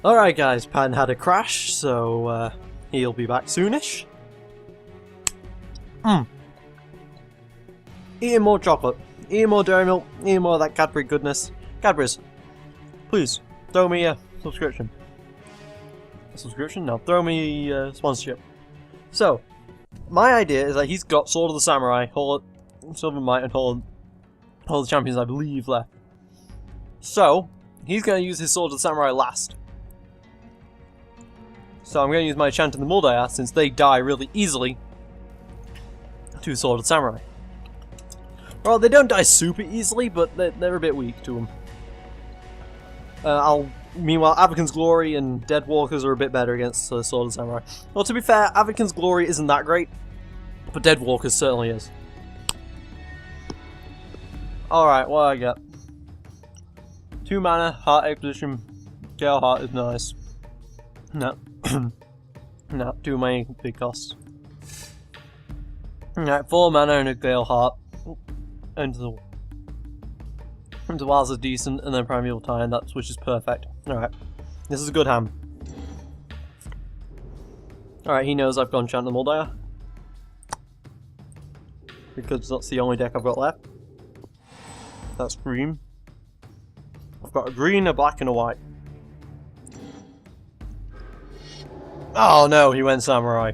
Alright guys, Pan had a crash, so he'll be back soonish. Eating more chocolate, eating more dairy milk, eating more of that Cadbury goodness. Cadbury's, please, throw me a subscription. A subscription? No, throw me a sponsorship. So, my idea is that he's got Sword of the Samurai, Silver Might, and Hall of the Champions, I believe, left. So, he's going to use his Sword of the Samurai last. So I'm going to use my Chant in the Muldiar, since they die really easily to Sword of the Samurai. Well, they don't die super easily, but they're a bit weak to them. Meanwhile, Avakin's Glory and Deadwalkers are a bit better against Sword of the Samurai. Well, to be fair, Avakin's Glory isn't that great, but Deadwalkers certainly is. Alright, what do I get? 2 mana, Heart Exposition, Gale Heart is nice. No. No, too many big costs. Alright, 4 mana and a Gale Heart. Into Wilds is decent, and then Primeval Time, which is perfect. Alright, this is a good hand. Alright, he knows I've gone Chant the Muldiar. Because that's the only deck I've got left. That's green. I've got a green, a black, and a white. Oh no, he went Samurai.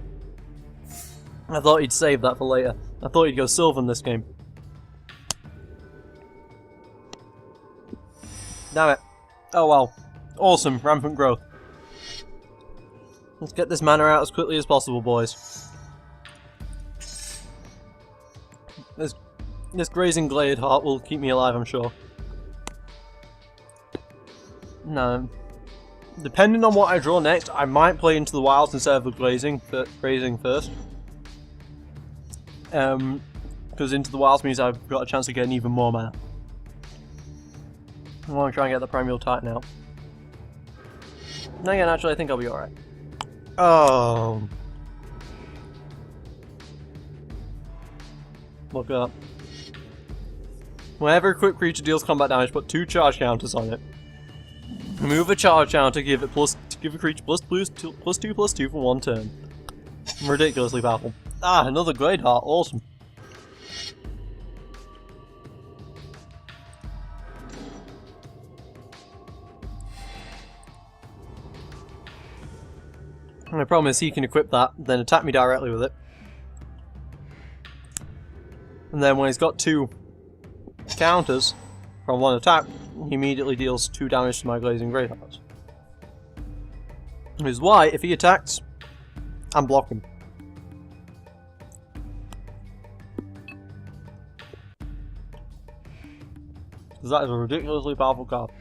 I thought he'd save that for later. I thought he'd go Sylvan this game. Damn it. Oh well. Awesome, rampant growth. Let's get this mana out as quickly as possible, boys. This grazing Glade Heart will keep me alive, I'm sure. No. Depending on what I draw next, I might play Into the Wilds instead of the grazing first. Because Into the Wilds means I've got a chance of getting even more mana. I want to try and get the Primeval Titan out. And again, actually, I think I'll be alright. Oh. Look up. Whenever a quick creature deals combat damage, put 2 charge counters on it. Remove a charge counter, give a creature +2/+2 for 1 turn. Ridiculously powerful. Ah, another Great Heart, awesome. And the problem is he can equip that, then attack me directly with it. And then when he's got 2 counters from 1 attack, he immediately deals 2 damage to my Glazing Great Hearts. Which is why, if he attacks, I'm blocking. Because that is a ridiculously powerful card.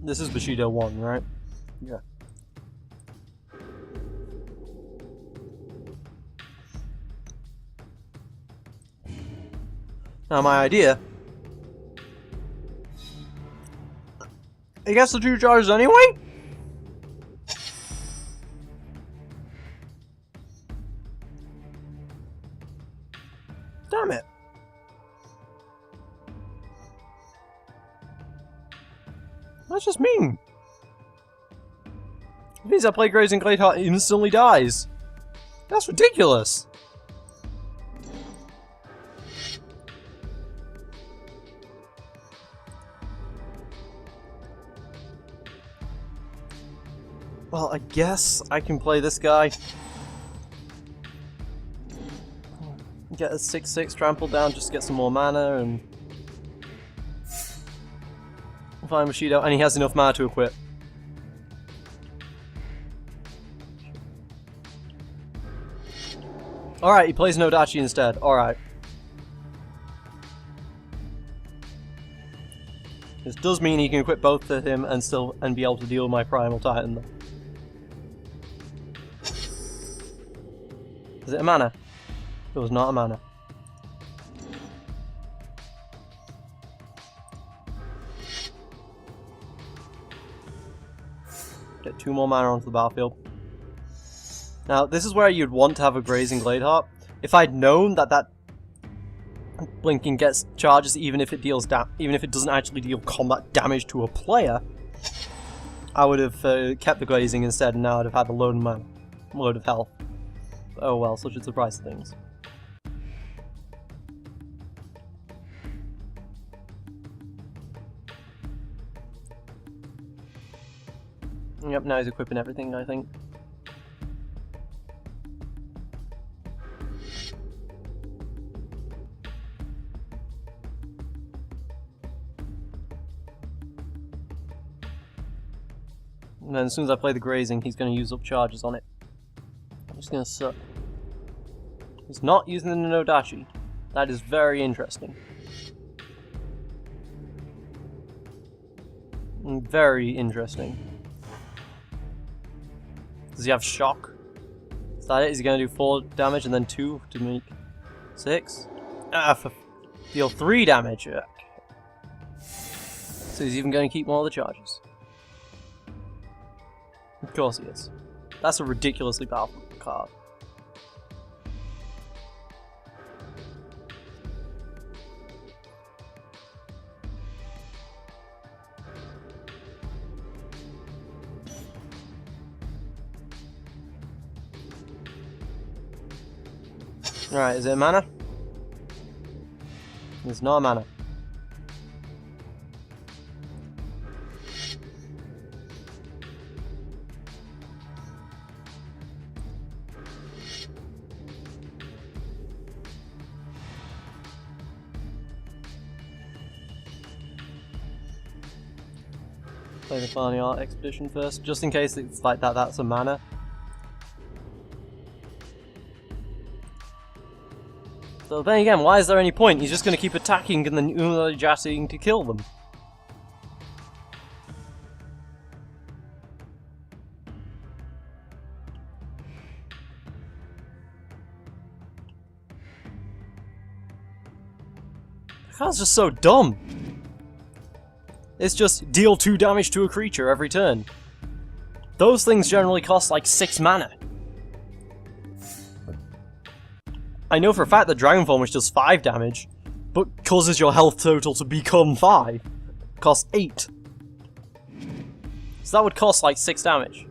This is Bushido 1, right? Yeah. Now my idea... He gets the 2 charges anyway? Damn it. That's just mean. It means I play Grazing Glade Heart, it instantly dies. That's ridiculous. Well, I guess I can play this guy. Get a 6/6 trample down, just get some more mana and... Find Bushido, and he has enough mana to equip. Alright, he plays Nodachi instead. Alright. This does mean he can equip both of him and be able to deal with my Primal Titan though. Is it a mana? It was not a mana. Get 2 more mana onto the battlefield. Now, this is where you'd want to have a Grazing Gladeheart. If I'd known that that blinking gets charges even if it doesn't actually deal combat damage to a player, I would have kept the Glazing instead, and now I'd have had a load of mana, a load of health. Oh well, such is the price of things. Yep, now he's equipping everything, I think. And then as soon as I play the Grazing, he's going to use up charges on it. It's going to suck. He's not using the Nodachi. That is very interesting. Very interesting. Does he have shock? Is that it? Is he going to do 4 damage and then 2 to make 6? Deal 3 damage. So he's even going to keep more of the charges. Of course he is. That's a ridiculously powerful card. Alright, is it a mana? It's not a mana. Play the Farney Art Expedition first, just in case it's like that, that's a mana. So then again, why is there any point? He's just going to keep attacking and then Unajatting to kill them. The card's just so dumb. It's just deal 2 damage to a creature every turn. Those things generally cost like 6 mana. I know for a fact that Dragon Form, which does 5 damage, but causes your health total to become 5, costs 8. So that would cost like 6 damage.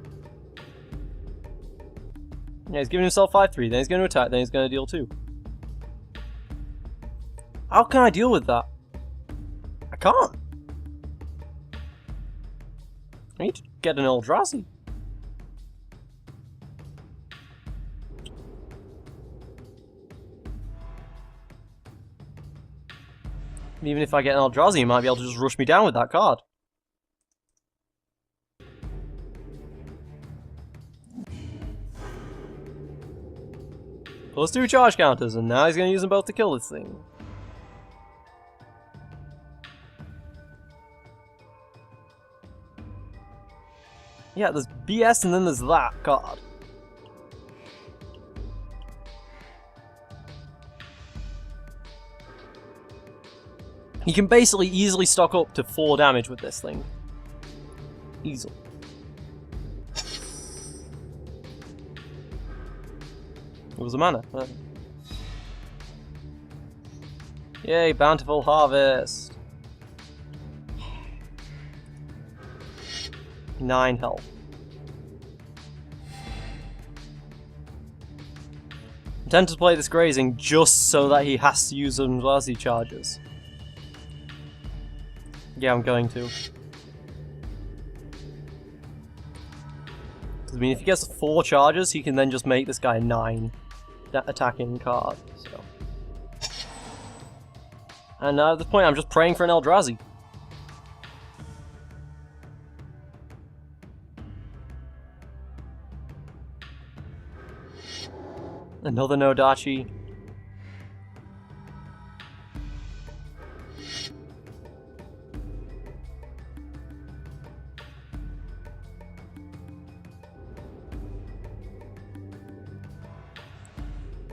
Yeah, he's giving himself 5-3, then he's going to attack, then he's going to deal 2. How can I deal with that? I can't. I need to get an Eldrazi. Even if I get an Eldrazi, he might be able to just rush me down with that card. Plus 2 charge counters, and now he's going to use them both to kill this thing. Yeah, there's BS and then there's that card. You can basically easily stock up to 4 damage with this thing. Easily. It was a mana. Yay, Bountiful Harvest. 9 health. I'm tempted to play this Grazing just so that he has to use them as he charges. Yeah, I'm going to. Because, I mean, if he gets 4 charges, he can then just make this guy 9 attacking card. So. And at this point, I'm just praying for an Eldrazi. Another Nodachi.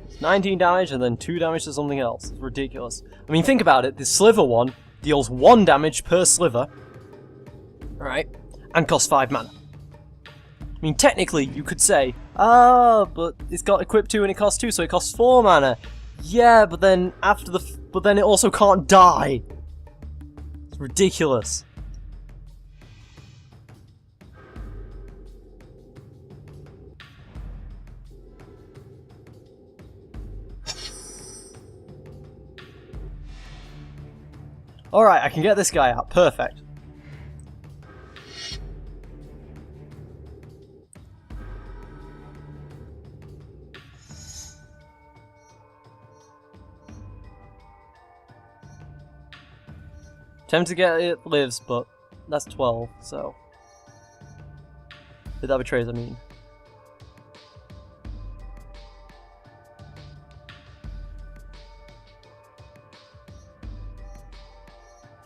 It's 19 damage and then 2 damage to something else. It's ridiculous. I mean, think about it. The Sliver one deals 1 damage per sliver. Alright. And costs 5 mana. mean, technically, you could say, ah, but it's got equip 2 and it costs 2, so it costs 4 mana. Yeah, but then but then it also can't die. It's ridiculous. Alright, I can get this guy out. Perfect. Tempted to get it lives, but that's 12, so... That betrays, I mean.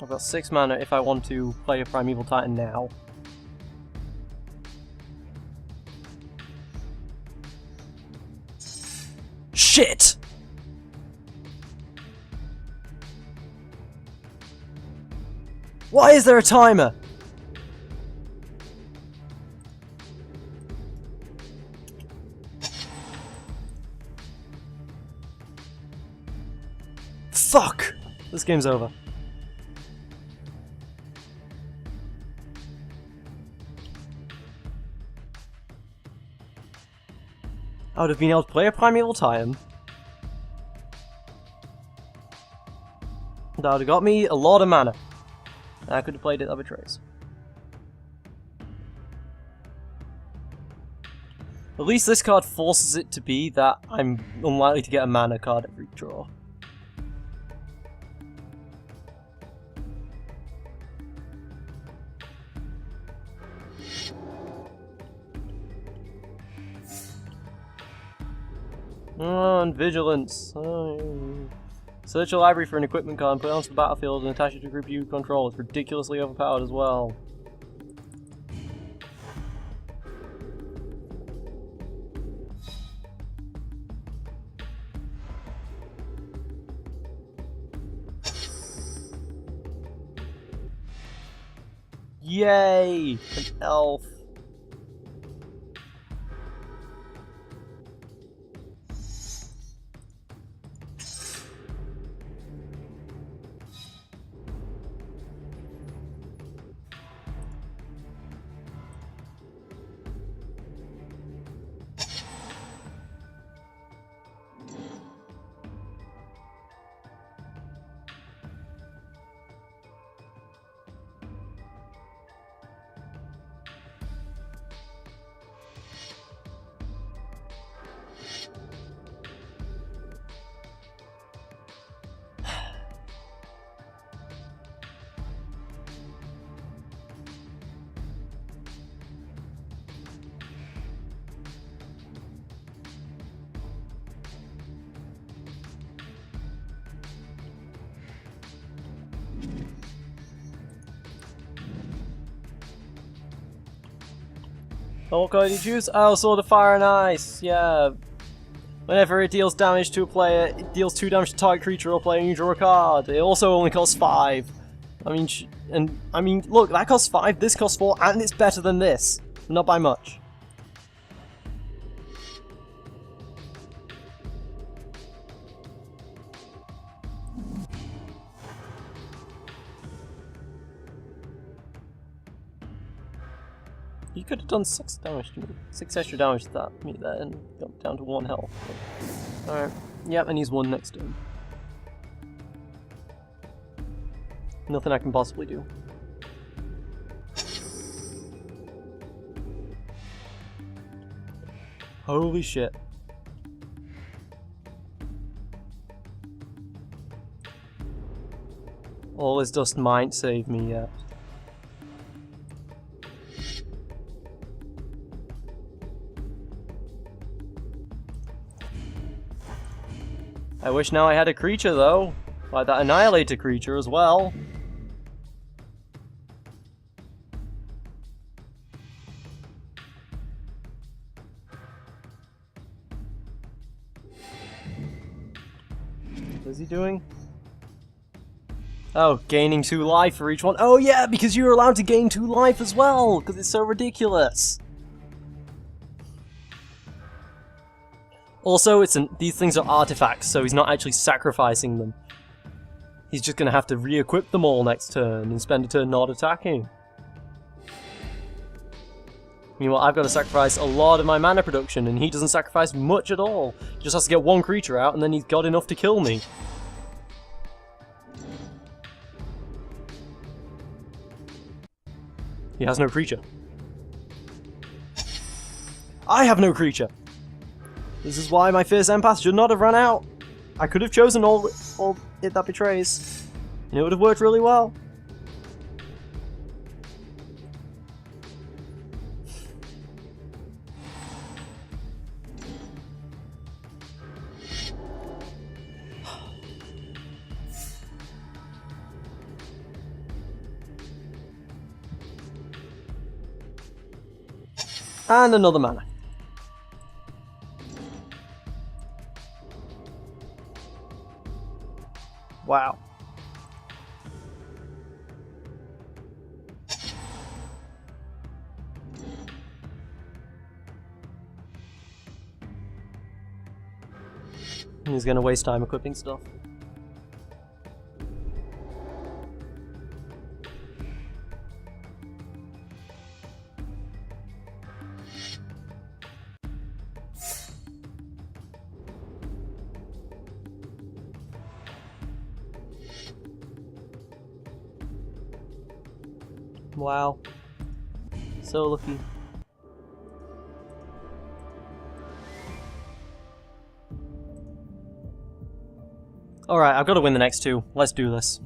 I've got 6 mana if I want to play a Primeval Titan now. Shit! Why is there a timer? Fuck! This game's over. I would have been able to play a Primeval Titan. That would have got me a lot of mana. And I could have played it other trays. At least this card forces it to be that I'm unlikely to get a mana card every draw. Oh, and Vigilance. Oh. Search a library for an equipment card and put it onto the battlefield and attach it to a group you control. It's ridiculously overpowered as well. Yay! An elf. Oh, what card did you choose? Oh, Sword of Fire and Ice, yeah. Whenever it deals damage to a player, it deals 2 damage to target creature or player and you draw a card. It also only costs 5. I mean, look, that costs 5, this costs 4, and it's better than this. Not by much. You could have done 6 damage to me. 6 extra damage to that me there and got down to 1 health. Alright. Yep, and he's 1 next turn. Nothing I can possibly do. Holy shit. All this dust might save me yet. I wish now I had a creature though, like that Annihilator creature as well. What is he doing? Oh, gaining 2 life for each one. Oh yeah, because you're allowed to gain 2 life as well, because it's so ridiculous. Also, these things are artifacts, so he's not actually sacrificing them. He's just gonna have to re-equip them all next turn and spend a turn not attacking. Meanwhile, I've got to sacrifice a lot of my mana production, and he doesn't sacrifice much at all. He just has to get one creature out, and then he's got enough to kill me. He has no creature. I have no creature! This is why my Fierce Empath should not have run out! I could have chosen all It That Betrays, and it would have worked really well. And another mana. Wow. He's gonna waste time equipping stuff. Wow. So lucky. Alright, I've got to win the next two. Let's do this.